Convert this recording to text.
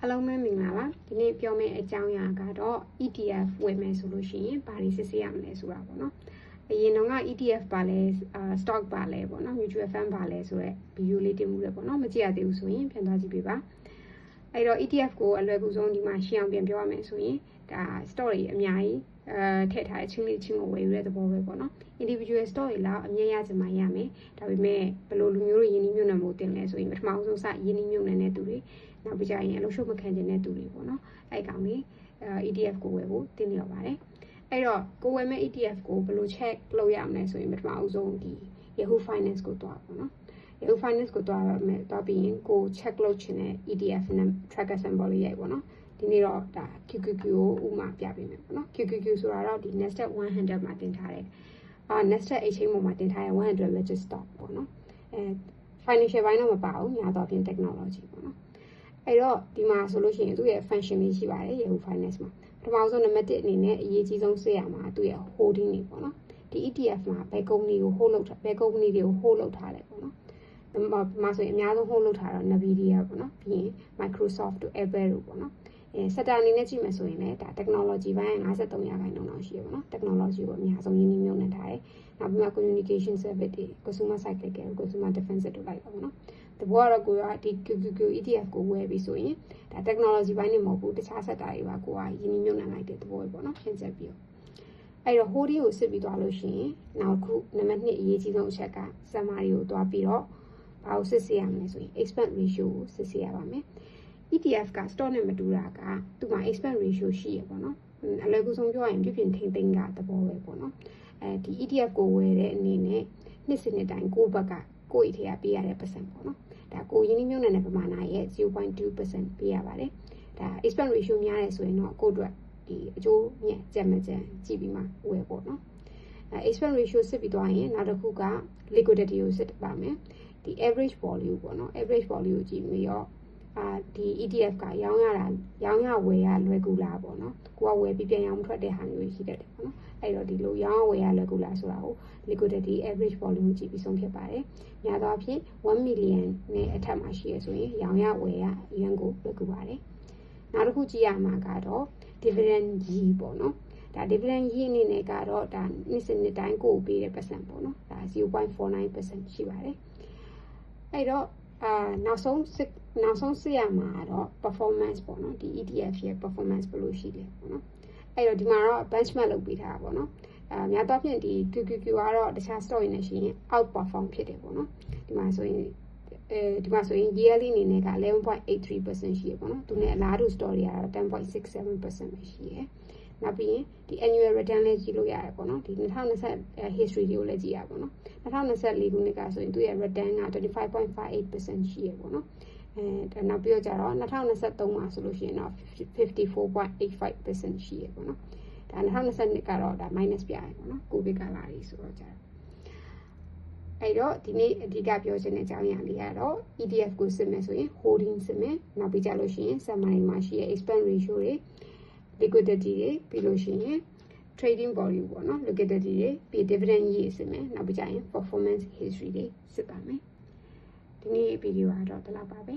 အားလုံးပဲမင်္ဂလာပါဒီနေ့ပြောမယ့်အကြောင်းအရာကတော့ ETF ဝယ်မယ်ဆိုလို့ရှိရင်ဘာတွေစစ်ဆေးရမလဲဆိုတာပေါ့နော်အရင်တော့က ETF ပါလဲ stock ပါလဲပေါ့နော် mutual fund ပါလဲဆိုတော့ဗီဒီယိုလေးတင်မှုတယ်ပေါ့နော်မကြည့်ရသေးဘူးဆိုရင်ပြန်သွားကြည့်ပေးပါအဲ့တော့ ETF ကိုအလွယ်ကူဆုံးဒီမှာရှင်းအောင်ပြန်ပြောရမယ်ဆိုရင်ဒါ stock တွေအများကြီးထည့်ထားတဲ့ချင်းလေးချင်းကိုဝယ်ယူတဲ့သဘောပဲပေါ့နော် individual stock တွေလောက်အမြဲရချင်မှရမယ်ဒါပေမဲ့ဘယ်လိုလူမျိုးတွေယင်းနှိမ့်ညွန့်နှံဖို့တင်လဲဆိုရင်ပထမဆုံးစယင်းနှိမ့်ညွန့်နှံတဲ့သူတွေနောက်ပြကြရင်အလုပ်ရှုပ်မခံခြင်းတဲ့သူတွေပေါ့နော်အဲ့ကောင်လေးETF ကိုဝယ်ဖို့တင်နေရပါတယ်အဲ့တော့ကိုဝယ်မဲ့ ETF ကိုဘယ်လို check လုပ်ရမလဲဆိုရင်ပထမဆုံးဒီ Yahoo Finance ကိုတွားပေါ့နော် Yahoo Finance ကိုတွားမယ်တွားပြီးရင်ကို check လုပ်ချင်တဲ့ ETF နဲ့ tracker symbol လေးရိုက်ပေါ့နော်ဒီနေ့တော့ဒါ QQQ ကိုဥမာပြပေးမယ်ပေါ့နော် QQQ ဆိုတာတော့ဒီ Nasdaq 100မှာတင်ထားတယ်Nasdaq exchange ပေါ်မှာတင်ထားတဲ့100 registered stock ပေါ့နော်financial ဘိုင်းတော့မပါဘူးညာတော့ပြင် technology ပေါ့နော်အဲ့တော့ဒီမှာဆိုလို့ရှိရင်သူ့ရဲ့ function လေးရှိပါတယ် Yahoo Finance မှာပထမဆုံးနံပါတ်1အနေနဲ့အရေးကြီးဆုံးစစ်ရမှာသူ့ရဲ့ holding တွေပေါ့နော်ဒီ ETF မှာဘယ် company ကို hold လုပ်ထားဘယ် company တွေကို hold လုပ်ထားလဲပေါ့နော်ဒီမှာဆိုရင်အများဆုံး hold လုပ်ထားတာ Nvidia ပေါ့နော်ပြီးရင် Microsoft တို့ Apple တို့ပေါ့နော်sector အနေနဲ့ကြည့်မယ်ဆိုရင်လည်းဒါ technology ဘိုင်း53%လောက်ရှိရပါတော့ technology ကိုအများဆုံးရင်းနှီးမြှုပ်နှံထားတယ်နောက်ပြီးမှ communication service တွေ consumer cyclical consumer defensive တို့လိုက်ပါပေါ့နော်တဘောကတော့ကိုကဒီ QQQ ETF ကိုဝယ်ပြီးဆိုရင်ဒါ technology ဘိုင်းနေမဟုတ်ဘူးတခြား sector တွေပါကိုကရင်းနှီးမြှုပ်နှံလိုက်တဲ့သဘောပဲပေါ့နော်ရှင်းချက်ပြီးတော့အဲ့တော့ holding ကိုစစ်ပြီးသွားလို့ရှိရင်နောက်ခုနံပါတ်2အရေးကြီးဆုံးအချက်က summary ကိုတွားပြီးတော့ဘာကိုစစ်ဆေးရမလဲဆိုရင် expense ratio ကိုစစ်ဆေးရပါမယ်ETF က stock နဲ့မတူတာကသူ့မှာ expense ratio ရှိရပေါ့နော်အလွယ်ကူဆုံးပြောရရင်ပြည့်ပြည့်ထိမ့်သိမ့်ကသဘောပဲပေါ့နော်ဒီ ETF ကိုဝယ်တဲ့အနေနဲ့နှစ်စဉ်နှစ်တိုင်းကိုယ့်ဘက်ကကိုယ့်အထည်ပေးရတဲ့ percent ပေါ့နော်ဒါကိုရင်းနှီးမြှုပ်နှံတဲ့ပမာဏရဲ့ 0.2% ပေးရပါတယ်ဒါ expense ratio များတယ်ဆိုရင်တော့ကိုယ့်အတွက်ဒီအကျိုးမြတ်ကြက်မကြက်ကြည့်ပြီးမှဝယ်ပေါ့နော်expense ratio စစ်ပြီးသွားရင်နောက်တစ်ခုက liquidity ကိုစစ်ပါမယ်ဒီ average volume ပေါ့နော် average volume ကိုကြည့်ပြီးတော့ဒီ ETF ကရောင်းရဝယ်ရလွယ်ကူလားပေါ့နော်ကိုကဝယ်ပြီးပြန်ရောင်းထွက်တဲ့ဟာမျိုးရှိတတ်တယ်ပေါ့နော်အဲ့တော့ဒီလိုရောင်းဝယ်ရလွယ်ကူလားဆိုတာကို liquidity average volume ကြည့်ပြီးဆုံးဖြတ်ပါတယ်ညာတော့ဖြင့်1 million နဲ့အထက်မှာရှိရဆိုရင်ရောင်းရဝယ်ရအရင်ကိုလွယ်ကူပါတယ်နောက်တစ်ခုကြည့်ရမှာကတော့ dividend yield ပေါ့နော်ဒါ dividend yield အနေနဲ့ကတော့ဒါနှစ်စဉ်နှစ်တိုင်းကိုပေးတဲ့ percent ပေါ့နော်ဒါ 0.49% ရှိပါတယ်အဲ့တော့နောက်ဆုံးစစ်ရမှာတော့ performance ပေါ့နော်ဒီ ETF ရဲ့ performance ဘယ်လိုရှိလဲပေါ့နော်အဲ့တော့ဒီမှာတော့ benchmark လုပ်ပေးထားတာပေါ့နော်များတော့ဖြင့်ဒီ QQQ ကတော့တခြား stock တွေနဲ့ရှိရင် outperform ဖြစ်တယ်ပေါ့နော်ဒီမှာဆိုရင်yearly အနေနဲ့က 11.83% ရှိရပေါ့နော်သူနဲ့အလားတူ stock တွေကတော့ 10.67% ပဲရှိရနောက်ပြီးရင်ဒီ annual return လည်းကြည့်လို့ရတယ်ပေါ့နော်ဒီ2020 history တွေကိုလည်းကြည့်ရပါပေါ့နော်2024ခုနှစ်ကဆိုရင်သူရဲ့ return က 25.58% ရှိရပေါ့နော်နောက်ပြီးတော့ကြတော့2023မှာဆိုလို့ရှိရင်တော့ 54.85% ရှိရပေါ့နော်ဒါ2022ကတော့ဒါ minus ပြရပေါ့နော်ကိုဗစ်ကာလကြီးဆိုတော့ကြတော့အဲ့တော့ဒီနေ့အဓိကပြောချင်တဲ့အကြောင်းအရာလေးကတော့ ETF ကိုစစ်မယ်ဆိုရင် holding စစ်မယ်နောက်ပြီးကြလို့ရှိရင် summary မှာရှိတဲ့ expense ratio တွေ liquidity တွေပြီးလို့ရှိရင် trading volume ပေါ့နော် liquidity တွေပြီး dividend yield စစ်မယ်နောက်ပြီးကြရင် performance history တွေစစ်ပါမယ်ဒီနေ့ဗီဒီယိုကတော့ဒီလောက်ပါပဲ